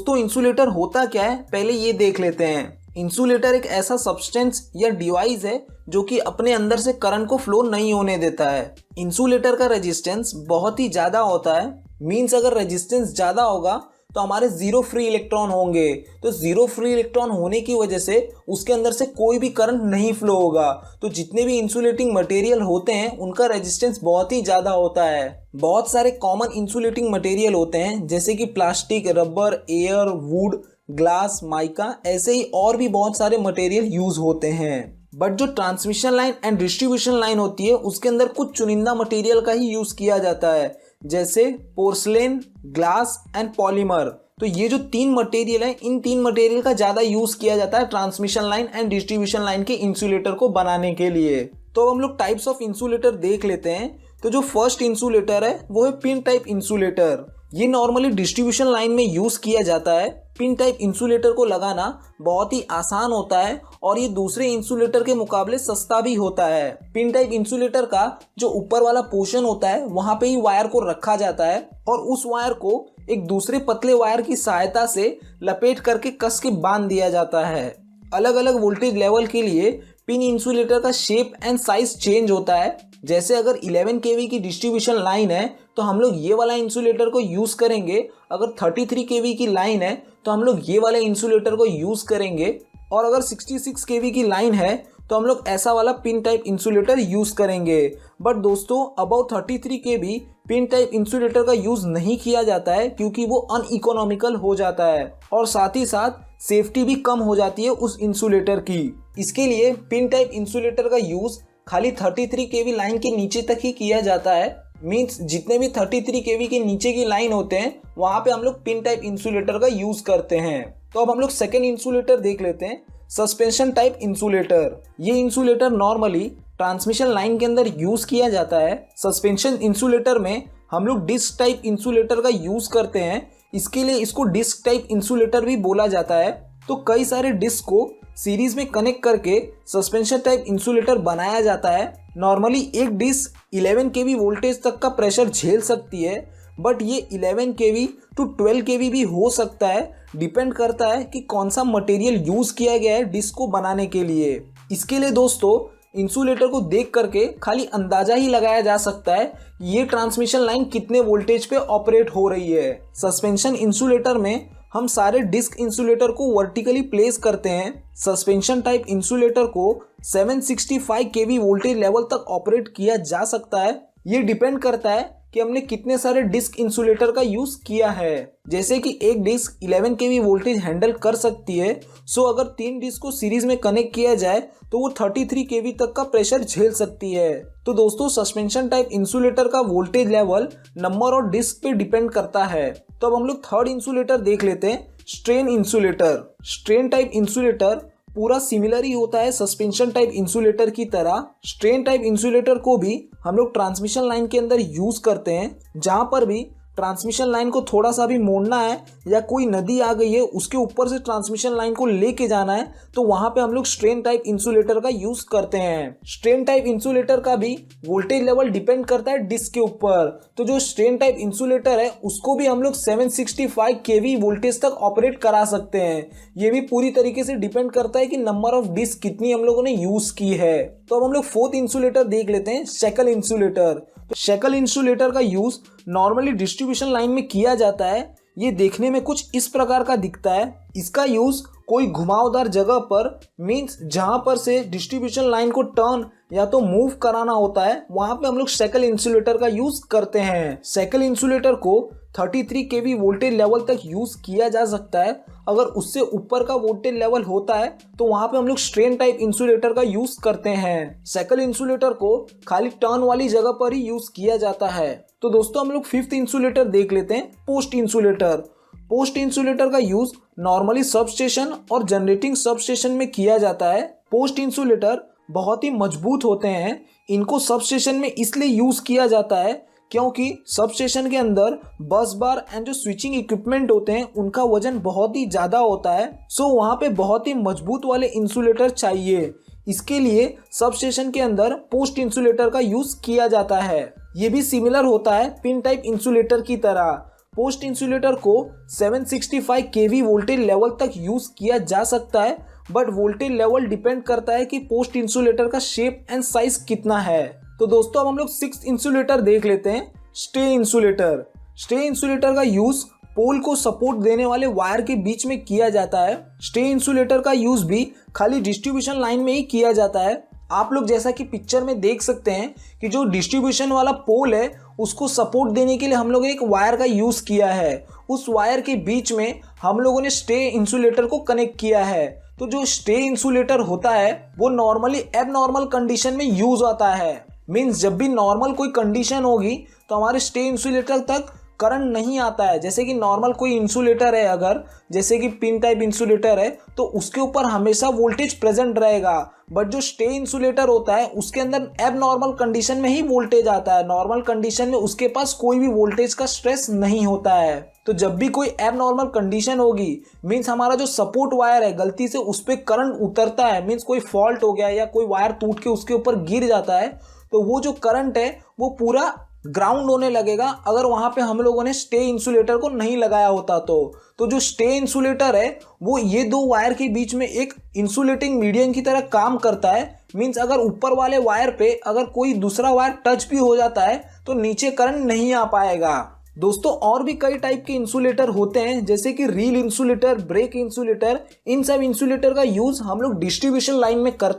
तो इंसुलेटर होता क्या है पहले ये देख लेते हैं। इंसुलेटर एक ऐसा सब्सटेंस या डिवाइस है जो कि अपने अंदर से करंट को फ्लो नहीं होने देता है। इंसुलेटर का रेजिस्टेंस बहुत ही ज़्यादा होता है। मीन्स अगर रेजिस्टेंस ज़्यादा होगा तो हमारे जीरो फ्री इलेक्ट्रॉन होंगे। तो जीरो फ्री इलेक्ट्रॉन होने की वजह से उसके अंदर से कोई भी करंट नहीं फ्लो होगा। तो जितने भी इंसुलेटिंग मटेरियल होते हैं उनका रेजिस्टेंस बहुत ही ज़्यादा होता है। बहुत सारे कॉमन इंसुलेटिंग मटेरियल होते हैं जैसे कि plastic, rubber, air, would, glass, mica, ऐसे ही और भी बहुत सारे मटेरियल यूज होते हैं। बट जो transmission line and distribution line होती है उसके अंदर कुछ चुनिंदा मटेरियल का ही यूज किया जाता है जैसे पोर्सलेन, ग्लास एंड पॉलीमर। तो ये जो तीन मटेरियल है इन तीन मटेरियल का ज़्यादा यूज किया जाता है transmission line and distribution line के इंसुलेटर को बनाने के लिए। तो हम लोग टाइप्स ऑफ इंसुलेटर देख लेते हैं। तो जो फर्स्ट इंसुलेटर है वो है पिन टाइप इंसुलेटर। ये नॉर्मली डिस्ट्रीब्यूशन लाइन में यूज किया जाता है। पिन टाइप इंसुलेटर को लगाना बहुत ही आसान होता है और ये दूसरे इंसुलेटर के मुकाबले सस्ता भी होता है। पिन टाइप इंसुलेटर का जो ऊपर वाला पोर्शन होता है वहां पे ही वायर को रखा जाता है और उस वायर को एक दूसरे पतले वायर की सहायता से लपेट करके कस के बांध दिया जाता है। अलग अलग वोल्टेज लेवल के लिए पिन इंसुलेटर का शेप एंड साइज चेंज होता है। जैसे अगर 11 kV की डिस्ट्रीब्यूशन लाइन है तो हम लोग ये वाला इंसुलेटर को यूज करेंगे। अगर 33 kV की लाइन है तो हम लोग ये वाले इंसुलेटर को यूज करेंगे और अगर 66 kV की लाइन है तो हम लोग ऐसा वाला पिन टाइप इंसुलेटर यूज करेंगे। बट दोस्तों about 33 kV pin type insulator का यूज नहीं किया जाता है क्योंकि वो अनइकोनॉमिकल हो जाता है और साथ ही साथ सेफ्टी भी कम हो जाती है उस इंसुलेटर की। इसके लिए पिन टाइप इंसुलेटर का यूज खाली 33 kV लाइन के नीचे तक ही किया जाता है। मीन्स जितने भी 33 kV के नीचे की लाइन होते हैं वहां पे हम लोग पिन टाइप इंसुलेटर का यूज करते हैं। तो अब हम लोग सेकेंड इंसुलेटर देख लेते हैं, सस्पेंशन टाइप इंसुलेटर। ये इंसुलेटर नॉर्मली ट्रांसमिशन लाइन के अंदर यूज किया जाता है। सस्पेंशन इंसुलेटर में हम लोग डिस्क टाइप इंसुलेटर का यूज करते हैं। इसके लिए इसको डिस्क टाइप इंसुलेटर भी बोला जाता है। तो कई सारे डिस्क को सीरीज में कनेक्ट करके सस्पेंशन टाइप इंसुलेटर बनाया जाता है। नॉर्मली एक डिस्क 11 kV वोल्टेज तक का प्रेशर झेल सकती है बट ये 11 kV टू 12 kV भी हो सकता है। डिपेंड करता है कि कौन सा मटेरियल यूज किया गया है डिस्क को बनाने के लिए। इसके लिए दोस्तों इंसुलेटर को देख करके खाली अंदाजा ही लगाया जा सकता है ये ट्रांसमिशन लाइन कितने वोल्टेज पे ऑपरेट हो रही है। सस्पेंशन इंसुलेटर में हम सारे डिस्क इंसुलेटर को वर्टिकली प्लेस करते हैं। सस्पेंशन टाइप इंसुलेटर को 765 kV वोल्टेज लेवल तक ऑपरेट किया जा सकता है। ये डिपेंड करता है कि हमने कितने सारे डिस्क इंसुलेटर का यूज किया है। जैसे कि एक डिस्क 11 kV वोल्टेज हैंडल कर सकती है। सो अगर तीन डिस्क को सीरीज में कनेक्ट किया जाए तो वो 33 kV तक का प्रेशर झेल सकती है। तो दोस्तों सस्पेंशन टाइप इंसुलेटर का वोल्टेज लेवल नंबर और डिस्क पे डिपेंड करता है। तो अब हम लोग थर्ड इंसुलेटर देख लेते हैं, strain insulator. Strain type insulator पूरा सिमिलर ही होता है सस्पेंशन टाइप इंसुलेटर की तरह। स्ट्रेन टाइप इंसुलेटर को भी हम लोग ट्रांसमिशन लाइन के अंदर यूज करते हैं। जहां पर भी ट्रांसमिशन लाइन को थोड़ा सा भी मोड़ना है या कोई नदी आ गई है उसके ऊपर से ट्रांसमिशन लाइन को लेके जाना है तो वहां पे हम लोग स्ट्रेन टाइप इंसुलेटर का यूज करते हैं। स्ट्रेन टाइप इंसुलेटर का भी वोल्टेज लेवल डिपेंड करता है डिस्क के ऊपर। तो जो स्ट्रेन टाइप इंसुलेटर है उसको भी हम लोग 765 kV वोल्टेज तक ऑपरेट करा सकते हैं। ये भी पूरी तरीके से डिपेंड करता है कि नंबर ऑफ डिस्क कितनी हम लोगों ने यूज की है। तो अब हम लोग फोर्थ इंसुलेटर देख लेते हैं, शेकल इंसुलेटर। तो शेकल इंसुलेटर का यूज नॉर्मली डिस्ट्रीब्यूशन लाइन में किया जाता है। ये देखने में कुछ इस प्रकार का दिखता है। इसका यूज कोई घुमावदार जगह पर मीन्स जहां पर से डिस्ट्रीब्यूशन लाइन को टर्न या तो मूव कराना होता है वहां पे हम लोग शेकल इंसुलेटर का यूज करते हैं। शेकल इंसुलेटर को 33 kV वोल्टेज लेवल तक यूज किया जा सकता है। अगर उससे ऊपर का वोल्टेज लेवल होता है तो वहां पे हम लोग स्ट्रेन टाइप इंसुलेटर का यूज करते हैं। शेकल इंसुलेटर को खाली टर्न वाली जगह पर ही यूज किया जाता है। तो दोस्तों हम लोग फिफ्थ इंसुलेटर देख लेते हैं, पोस्ट इंसुलेटर। पोस्ट इंसुलेटर का यूज नॉर्मली सब स्टेशन और जनरेटिंग सब स्टेशन में किया जाता है। पोस्ट इंसुलेटर बहुत ही मजबूत होते हैं। इनको सब स्टेशन में इसलिए यूज किया जाता है क्योंकि सब स्टेशन के अंदर बस बार एंड जो स्विचिंग इक्विपमेंट होते हैं उनका वजन बहुत ही ज़्यादा होता है। सो वहाँ पे बहुत ही मजबूत वाले इंसुलेटर चाहिए। इसके लिए सब स्टेशन के अंदर पोस्ट इंसुलेटर का यूज किया जाता है। ये भी सिमिलर होता है पिन टाइप इंसुलेटर की तरह। पोस्ट इंसुलेटर को 765 kV वोल्टेज लेवल तक यूज किया जा सकता है, बट वोल्टेज लेवल डिपेंड करता है कि पोस्ट इंसुलेटर का शेप एंड साइज कितना है। तो दोस्तों अब हम लोग 6th इंसुलेटर देख लेते हैं, स्टे इंसुलेटर। स्टे इंसुलेटर का यूज पोल को सपोर्ट देने वाले वायर के बीच में किया जाता है। स्टे इंसुलेटर का यूज भी खाली डिस्ट्रीब्यूशन लाइन में ही किया जाता है। आप लोग जैसा कि पिक्चर में देख सकते हैं कि जो डिस्ट्रीब्यूशन वाला पोल है उसको सपोर्ट देने के लिए हम लोग एक वायर का यूज किया है। उस वायर के बीच में हम लोगों ने स्टे इंसुलेटर को कनेक्ट किया है। तो जो स्टे इंसुलेटर होता है वो नॉर्मली एबनॉर्मल कंडीशन में यूज आता है। मीन्स जब भी नॉर्मल कोई कंडीशन होगी तो हमारे स्टे इंसुलेटर तक करंट नहीं आता है। जैसे कि नॉर्मल कोई इंसुलेटर है, अगर जैसे कि पिन टाइप इंसुलेटर है तो उसके ऊपर हमेशा वोल्टेज प्रेजेंट रहेगा, बट जो स्टे इंसुलेटर होता है उसके अंदर एबनॉर्मल कंडीशन में ही वोल्टेज आता है। नॉर्मल कंडीशन में उसके पास कोई भी वोल्टेज का स्ट्रेस नहीं होता है। तो जब भी कोई एबनॉर्मल कंडीशन होगी, मीन्स हमारा जो सपोर्ट वायर है गलती से उस पर करंट उतरता है, मीन्स कोई फॉल्ट हो गया या कोई वायर टूट के उसके ऊपर गिर जाता है, तो वो जो करंट है वो पूरा ग्राउंड होने लगेगा अगर वहां पे हम लोगों ने स्टे इंसुलेटर को नहीं लगाया होता। तो जो स्टे इंसुलेटर है वो ये दो वायर के बीच में एक इंसुलेटिंग मीडियम की तरह काम करता है। मीन्स अगर ऊपर वाले वायर पे अगर कोई दूसरा वायर टच भी हो जाता है तो नीचे करंट नहीं आ पाएगा। दोस्तों और भी कई टाइप के इंसुलेटर होते हैं, जैसे कि रील इंसुलेटर, ब्रेक इंसुलेटर। इन सब इंसुलेटर का यूज हम लोग डिस्ट्रीब्यूशन लाइन में करते हैं।